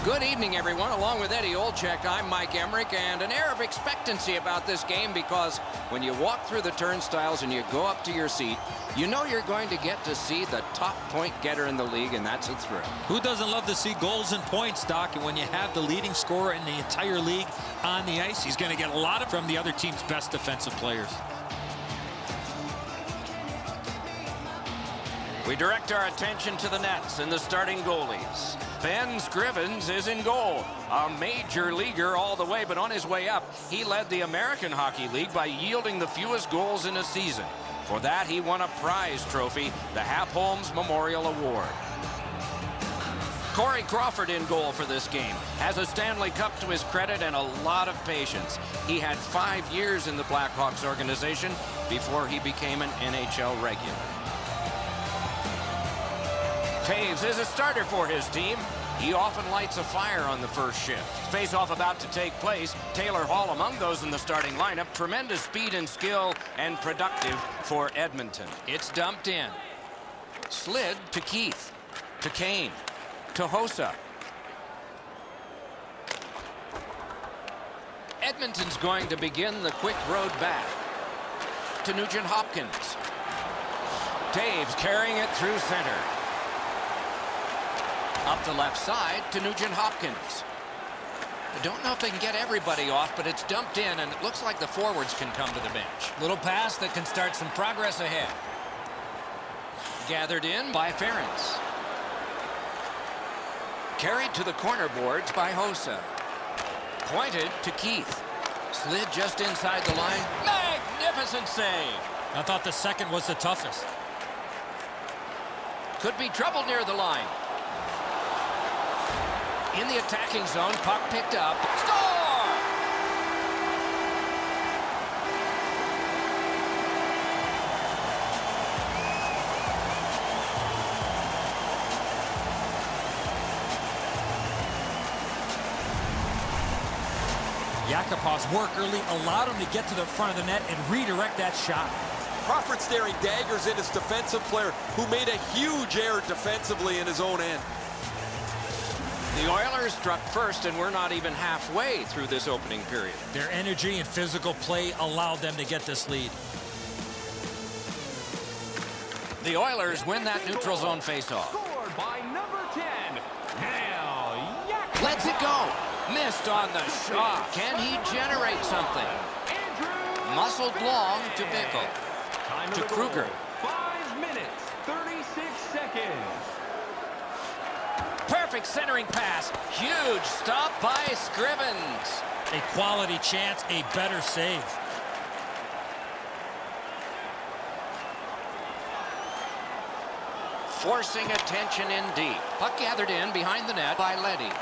Good evening, everyone. Along with Eddie Olczyk, I'm Mike Emmerich, and an air of expectancy about this game because when you walk through the turnstiles and you go up to your seat, you know you're going to get to see the top point getter in the league, and that's a thrill. Who doesn't love to see goals and points, Doc? And when you have the leading scorer in the entire league on the ice, he's going to get a lot from the other team's best defensive players. We direct our attention to the nets and the starting goalies. Ben Scrivens is in goal, a major leaguer all the way, but on his way up, he led the American Hockey League by yielding the fewest goals in a season. For that, he won a prize trophy, the Hap Holmes Memorial Award. Corey Crawford in goal for this game. Has a Stanley Cup to his credit and a lot of patience. He had 5 years in the Blackhawks organization before he became an NHL regular. Taves is a starter for his team. He often lights a fire on the first shift. Face-off about to take place. Taylor Hall among those in the starting lineup. Tremendous speed and skill and productive for Edmonton. It's dumped in. Slid to Keith. To Kane. To Hossa. Edmonton's going to begin the quick road back. To Nugent Hopkins. Taves carrying it through center. Up the left side to Nugent Hopkins. I don't know if they can get everybody off, but it's dumped in, and it looks like the forwards can come to the bench. Little pass that can start some progress ahead. Gathered in by Ferentz. Carried to the corner boards by Hossa. Pointed to Keith. Slid just inside the line. Magnificent save. I thought the second was the toughest. Could be trouble near the line. In the attacking zone, puck picked up. Score! Yakupov's work early allowed him to get to the front of the net and redirect that shot. Crawford staring daggers in his defensive player, who made a huge error defensively in his own end. The Oilers struck first, and we're not even halfway through this opening period. Their energy and physical play allowed them to get this lead. The Oilers win that neutral zone faceoff. Scored by number 10. Now, Lets it go. Missed on the shot. Can he generate something? Muscled long to Bickle. To Kruger. 5 minutes, 36 seconds. Perfect centering pass. Huge stop by Scrivens. A quality chance, a better save. Forcing attention in deep. Puck gathered in behind the net by Leddy.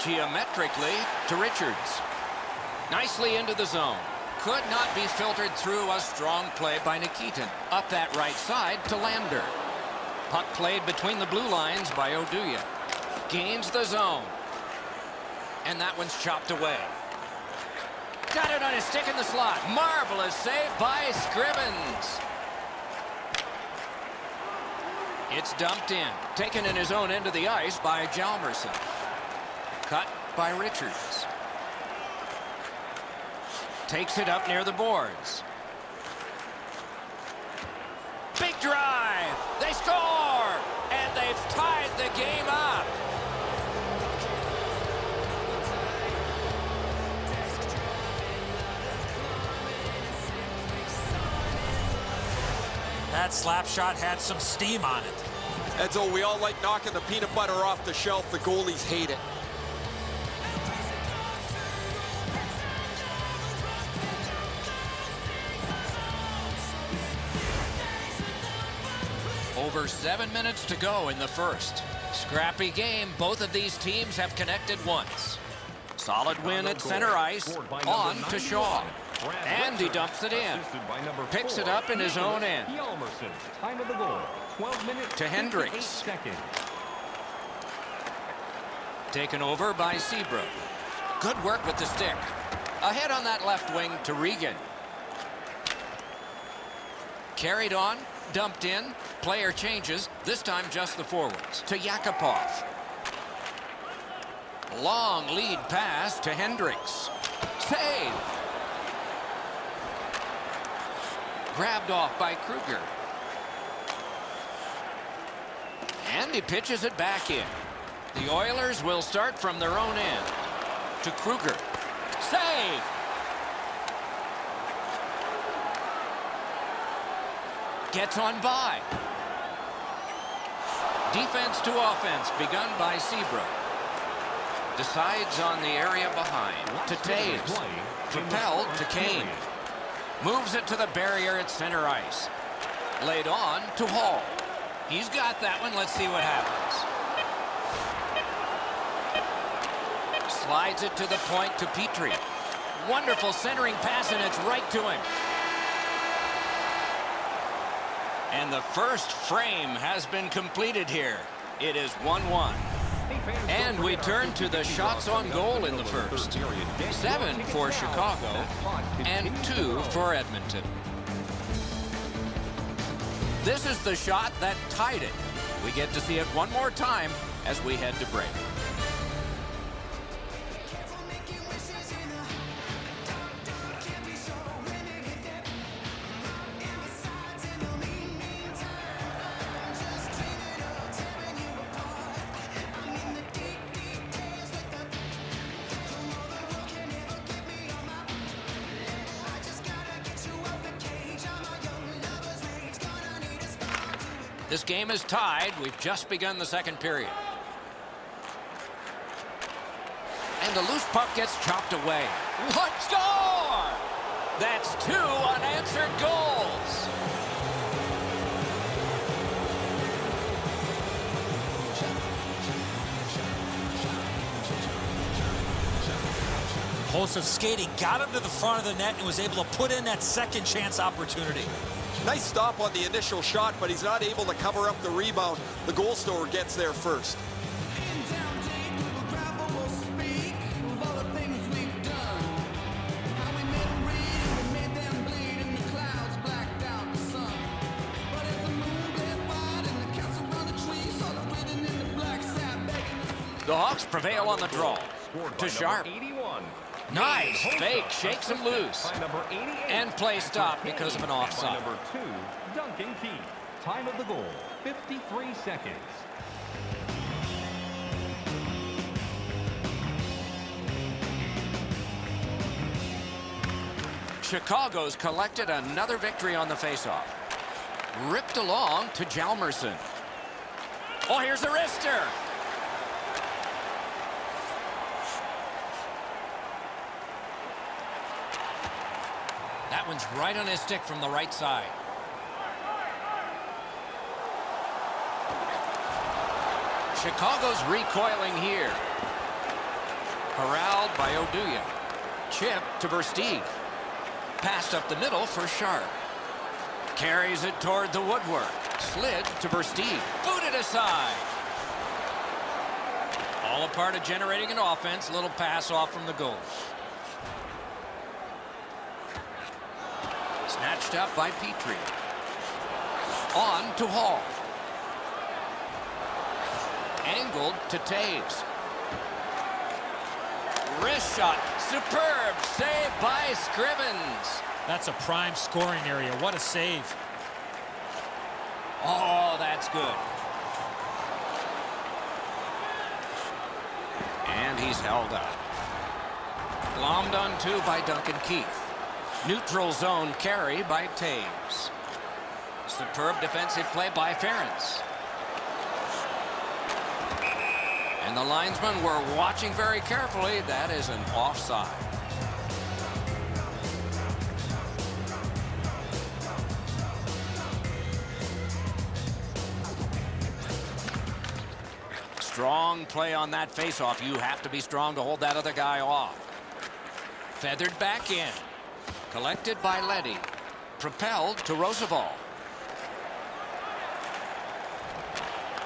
Geometrically to Richards. Nicely into the zone. Could not be filtered through a strong play by Nikitin. Up that right side to Lander. Puck played between the blue lines by Oduya. Gains the zone. And that one's chopped away. Got it on his stick in the slot. Marvelous save by Scrivens. It's dumped in. Taken in his own end of the ice by Hjalmarsson. Cut by Richards. Takes it up near the boards. Big drive. They score. And they've tied the game up. That slap shot had some steam on it. Edzo, we all like knocking the peanut butter off the shelf. The goalies hate it. Over 7 minutes to go in the first. Scrappy game. Both of these teams have connected once. Solid win at center ice. On to Shaw. And he dumps it in. Picks it up in his own end. Time of the goal, 12 minutes to Hendricks. Seconds. Taken over by Seabrook. Good work with the stick. Ahead on that left wing to Regan. Carried on, dumped in, player changes, this time just the forwards. To Yakupov. Long lead pass to Hendricks. Save. Grabbed off by Kruger. And he pitches it back in. The Oilers will start from their own end. To Kruger. Save. Gets on by. Defense to offense begun by Seabrook. Decides on the area behind. To Taves. Propelled to Kane. Moves it to the barrier at center ice. Laid on to Hall. He's got that one. Let's see what happens. Slides it to the point to Petrie. Wonderful centering pass, and it's right to him. And the first frame has been completed here. It is 1-1. And we turn to the shots on goal in the first. 7 for Chicago and 2 for Edmonton. This is the shot that tied it. We get to see it one more time as we head to break. This game is tied. We've just begun the second period. And the loose puck gets chopped away. What score? That's 2 unanswered goals. Hossa skating, got him to the front of the net and was able to put in that second chance opportunity. Nice stop on the initial shot, but he's not able to cover up the rebound. The goal scorer gets there first. The Hawks prevail on the draw. To Sharp. 81. Nice fake, shakes him loose. And play stopped because of an offside. Number 2, Duncan Keith. Time of the goal, 53 seconds. Chicago's collected another victory on the faceoff. Ripped along to Hjalmarsson. Oh, here's a wrister. That one's right on his stick from the right side. Chicago's recoiling here. Corralled by Oduya. Chip to Versteeg. Passed up the middle for Sharp. Carries it toward the woodwork. Slid to Versteeg. Booted aside. All a part of generating an offense. Little pass off from the goal. Snatched up by Petrie. On to Hall. Angled to Taves. Wrist shot. Superb save by Scrivens. That's a prime scoring area. What a save. Oh, that's good. And he's held up. Glommed on 2 by Duncan Keith. Neutral zone carry by Taves. Superb defensive play by Ferentz. And the linesmen were watching very carefully. That is an offside. Strong play on that faceoff. You have to be strong to hold that other guy off. Feathered back in. Collected by Leddy. Propelled to Roosevelt.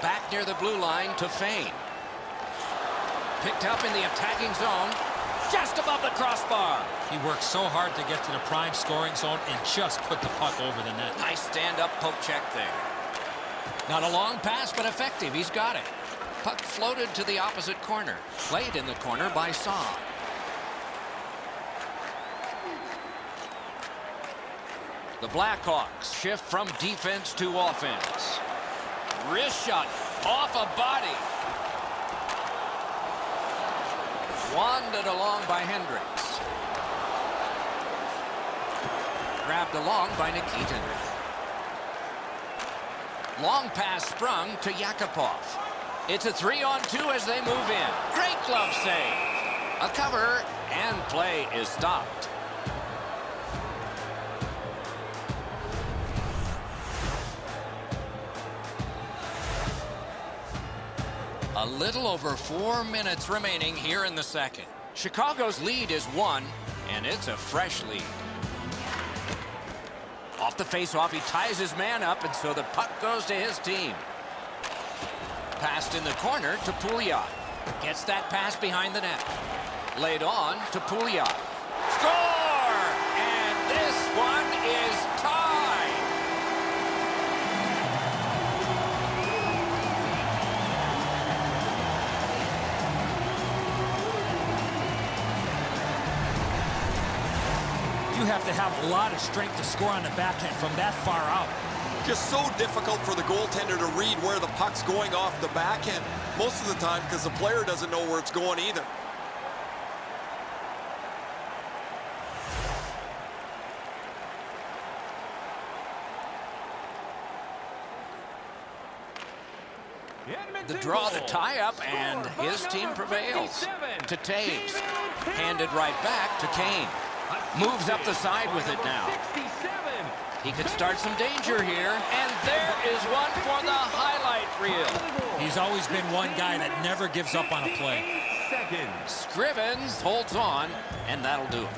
Back near the blue line to Fane. Picked up in the attacking zone. Just above the crossbar. He worked so hard to get to the prime scoring zone and just put the puck over the net. Nice stand-up poke check there. Not a long pass, but effective. He's got it. Puck floated to the opposite corner. Played in the corner by Saw. The Blackhawks shift from defense to offense. Wrist shot off a body. Wanded along by Hendricks. Grabbed along by Nikitin. Long pass sprung to Yakupov. It's a 3-on-2 as they move in. Great glove save. A cover, and play is stopped. A little over 4 minutes remaining here in the second. Chicago's lead is 1, and it's a fresh lead. Off the faceoff, he ties his man up, and so the puck goes to his team. Passed in the corner to Pouliot. Gets that pass behind the net. Laid on to Pouliot. Score! And this one is tied. You have to have a lot of strength to score on the backhand from that far out. Just so difficult for the goaltender to read where the puck's going off the backhand most of the time because the player doesn't know where it's going either. The draw, the tie-up, and his team prevails. To Taves. Handed right back to Kane. Moves up the side with it now. He could start some danger here, and there is one for the highlight reel. He's always been one guy that never gives up on a play. Scrivens holds on, and that'll do it.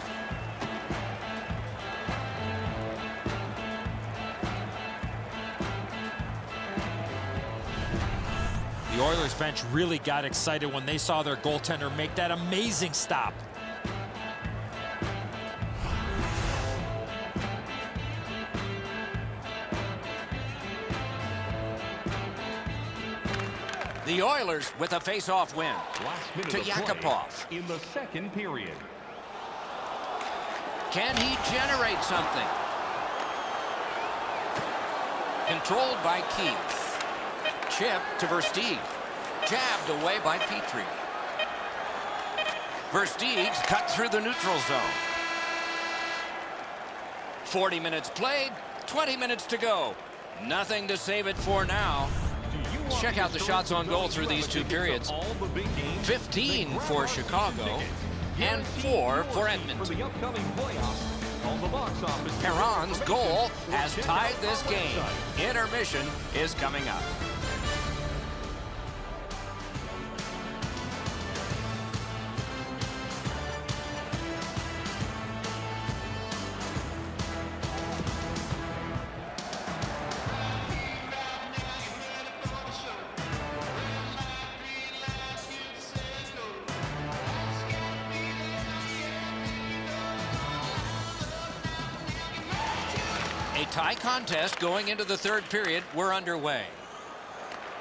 The Oilers bench really got excited when they saw their goaltender make that amazing stop. The Oilers with a face-off win. To Yakupov. In the second period. Can he generate something? Controlled by Keith. Chip to Versteeg. Jabbed away by Petrie. Versteeg's cut through the neutral zone. 40 minutes played, 20 minutes to go. Nothing to save it for now. Check out the shots on goal through these two periods. 15 for Chicago and 4 for Edmonton. Perron's goal has tied this game. Intermission is coming up. A tie contest going into the third period. We're underway.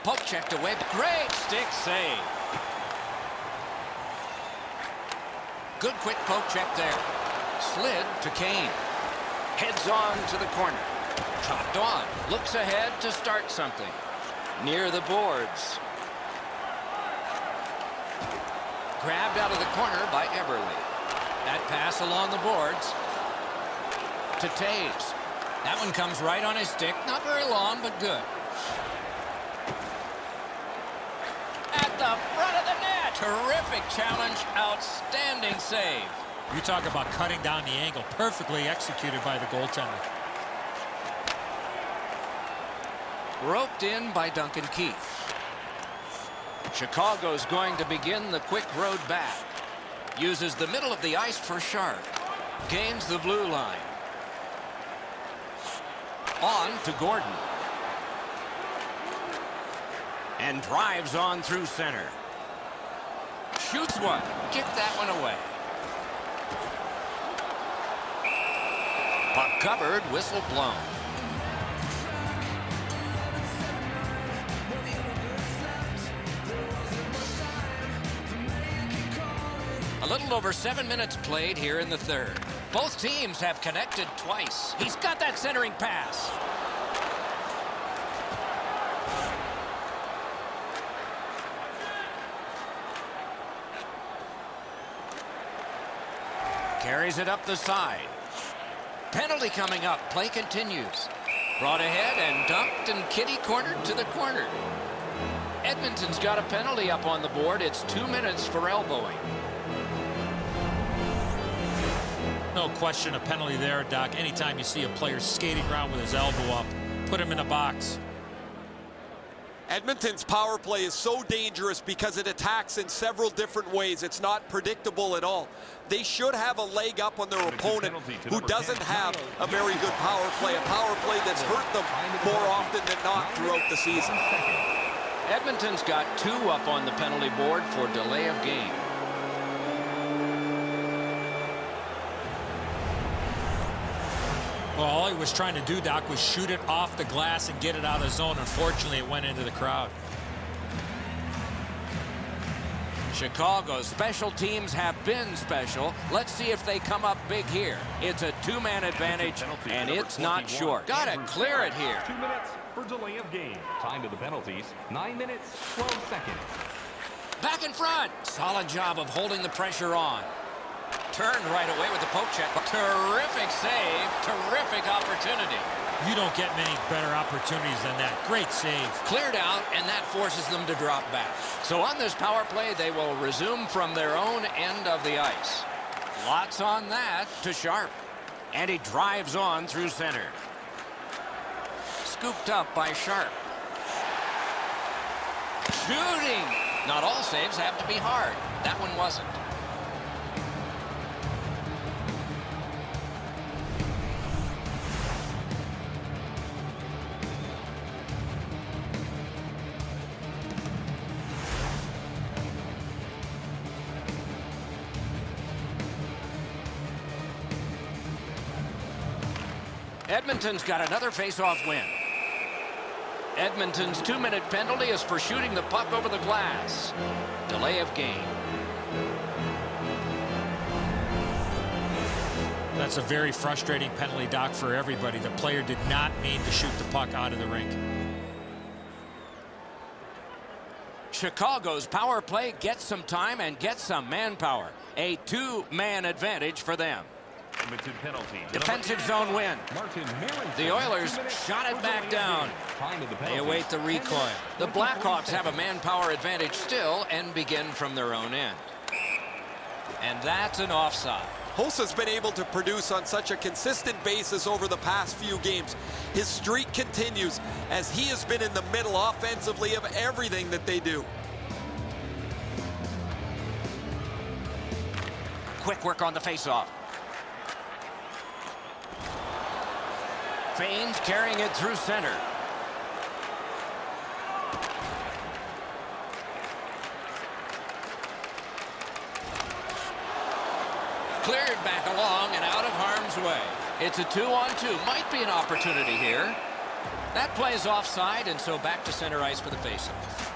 Poke checked away. Great stick save. Good quick poke check there. Slid to Kane. Heads on to the corner. Chopped on. Looks ahead to start something. Near the boards. Grabbed out of the corner by Eberle. That pass along the boards to Taves. That one comes right on his stick. Not very long, but good. At the front of the net. Terrific challenge. Outstanding save. You talk about cutting down the angle. Perfectly executed by the goaltender. Roped in by Duncan Keith. Chicago's going to begin the quick road back. Uses the middle of the ice for Sharp. Gains the blue line. On to Gordon. And drives on through center. Shoots one. Kick that one away. Puck covered, whistle blown. little over 7 minutes played here in the third. Both teams have connected twice. He's got that centering pass. Carries it up the side. Penalty coming up. Play continues. Brought ahead and dumped and kitty cornered to the corner. Edmonton's got a penalty up on the board. It's 2 minutes for elbowing. No question, a penalty there, Doc. Anytime you see a player skating around with his elbow up, put him in a box. Edmonton's power play is so dangerous because it attacks in several different ways. It's not predictable at all. They should have a leg up on their opponent who doesn't have a very good power play, a power play that's hurt them more often than not throughout the season. Edmonton's got 2 up on the penalty board for delay of game. Well, all he was trying to do, Doc, was shoot it off the glass and get it out of zone. Unfortunately, it went into the crowd. Chicago's special teams have been special. Let's see if they come up big here. It's a 2-man advantage, and it's not short. Gotta clear it here. 2 minutes for delay of game. Time to the penalties, 9 minutes, 12 seconds. Back in front. Solid job of holding the pressure on. Turned right away with the poke check. Terrific save. Terrific opportunity. You don't get many better opportunities than that. Great save. Cleared out, and that forces them to drop back. So on this power play, they will resume from their own end of the ice. Lots on that to Sharp. And he drives on through center. Scooped up by Sharp. Shooting. Not all saves have to be hard. That one wasn't. Edmonton's got another face-off win. Edmonton's 2-minute penalty is for shooting the puck over the glass. Delay of game. That's a very frustrating penalty, Doc, for everybody. The player did not mean to shoot the puck out of the rink. Chicago's power play gets some time and gets some manpower. A 2-man advantage for them. Defensive zone win. The Oilers shot it back down. They await the recoil. The Blackhawks have a manpower advantage still and begin from their own end. And that's an offside. Hosa's been able to produce on such a consistent basis over the past few games. His streak continues as he has been in the middle offensively of everything that they do. Quick work on the faceoff. Faines carrying it through center. Cleared back along and out of harm's way. It's a 2-on-2. Might be an opportunity here. That plays offside, and so back to center ice for the faceoff.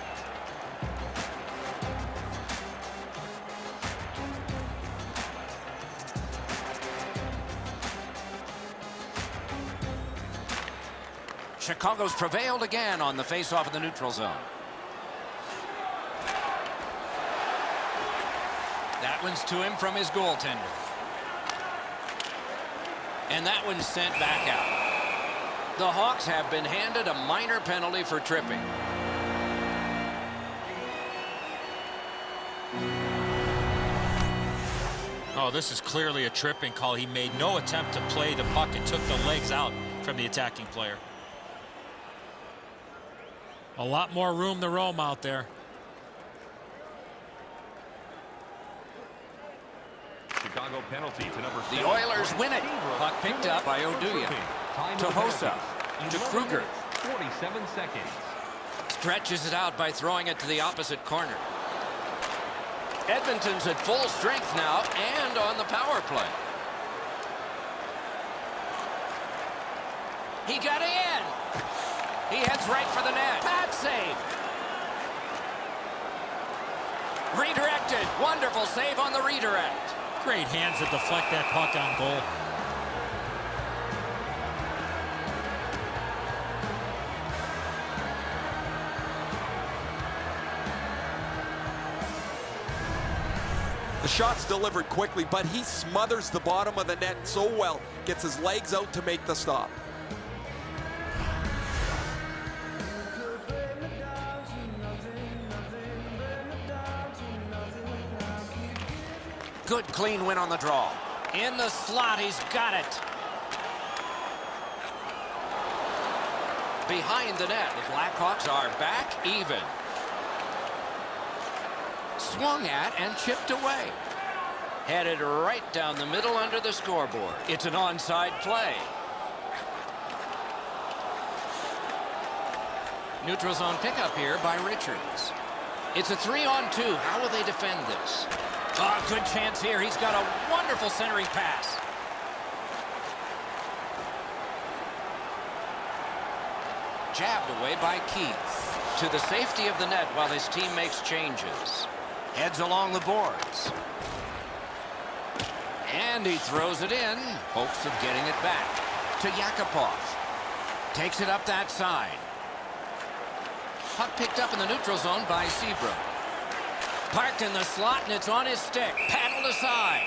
Chicago's prevailed again on the faceoff in the neutral zone. That one's to him from his goaltender. And that one's sent back out. The Hawks have been handed a minor penalty for tripping. Oh, this is clearly a tripping call. He made no attempt to play the puck and took the legs out from the attacking player. A lot more room to roam out there. Chicago penalty to number 7. The Oilers win it. Puck picked up by Oduya. To Hosa. To Kruger. 47 seconds. Stretches it out by throwing it to the opposite corner. Edmonton's at full strength now and on the power play. He got in. He heads right for the net. Pad save. Redirected. Wonderful save on the redirect. Great hands to deflect that puck on goal. The shot's delivered quickly, but he smothers the bottom of the net so well. Gets his legs out to make the stop. Good clean win on the draw. In the slot, he's got it. Behind the net, the Blackhawks are back even. Swung at and chipped away. Headed right down the middle under the scoreboard. It's an onside play. Neutral zone pickup here by Richards. It's a 3-on-2. How will they defend this? Oh, good chance here. He's got a wonderful centering pass. Jabbed away by Keith. To the safety of the net while his team makes changes. Heads along the boards. And he throws it in. Hopes of getting it back. To Yakupov. Takes it up that side. Puck picked up in the neutral zone by Seabrook. Parked in the slot, and it's on his stick. Paddled aside.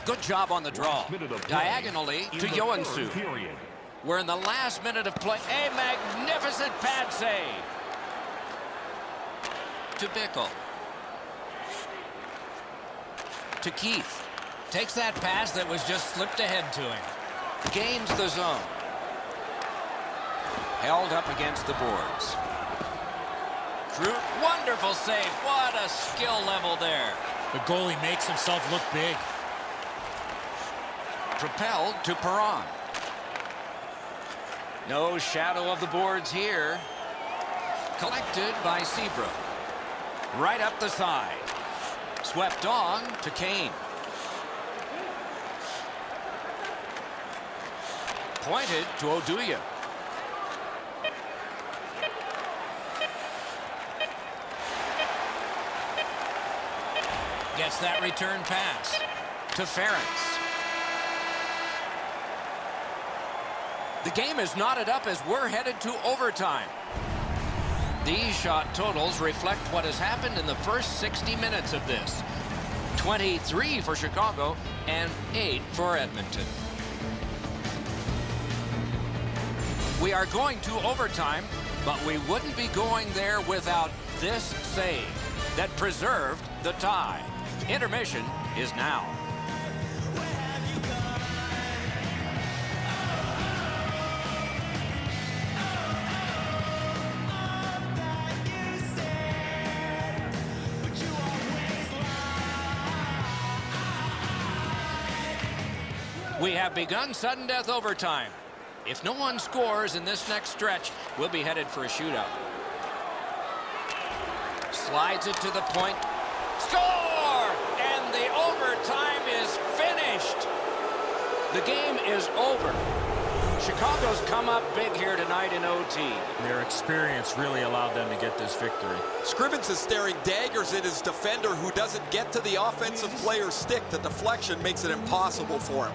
Good job on the draw. Diagonally to Joensuu. We're in the last minute of play. A magnificent pad save. To Bickle. To Keith. Takes that pass that was just slipped ahead to him. Gains the zone. Held up against the boards. Wonderful save. What a skill level there. The goalie makes himself look big. Propelled to Perron. No shadow of the boards here. Collected by Seabrook. Right up the side. Swept on to Kane. Pointed to Oduya. Gets that return pass to Ferentz. The game is knotted up as we're headed to overtime. These shot totals reflect what has happened in the first 60 minutes of this. 23 for Chicago and 8 for Edmonton. We are going to overtime, but we wouldn't be going there without this save that preserved the tie. Intermission is now. We have begun sudden death overtime. If no one scores in this next stretch, we'll be headed for a shootout. Slides it to the point. Score! And the overtime is finished. The game is over. Chicago's come up big here tonight in OT. Their experience really allowed them to get this victory. Scrivens is staring daggers at his defender who doesn't get to the offensive player's stick. The deflection makes it impossible for him.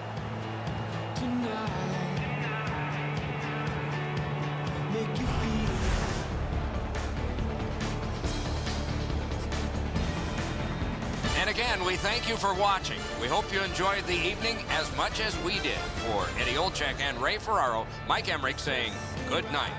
And again, we thank you for watching. We hope you enjoyed the evening as much as we did. For Eddie Olczyk and Ray Ferraro, Mike Emmerich saying good night.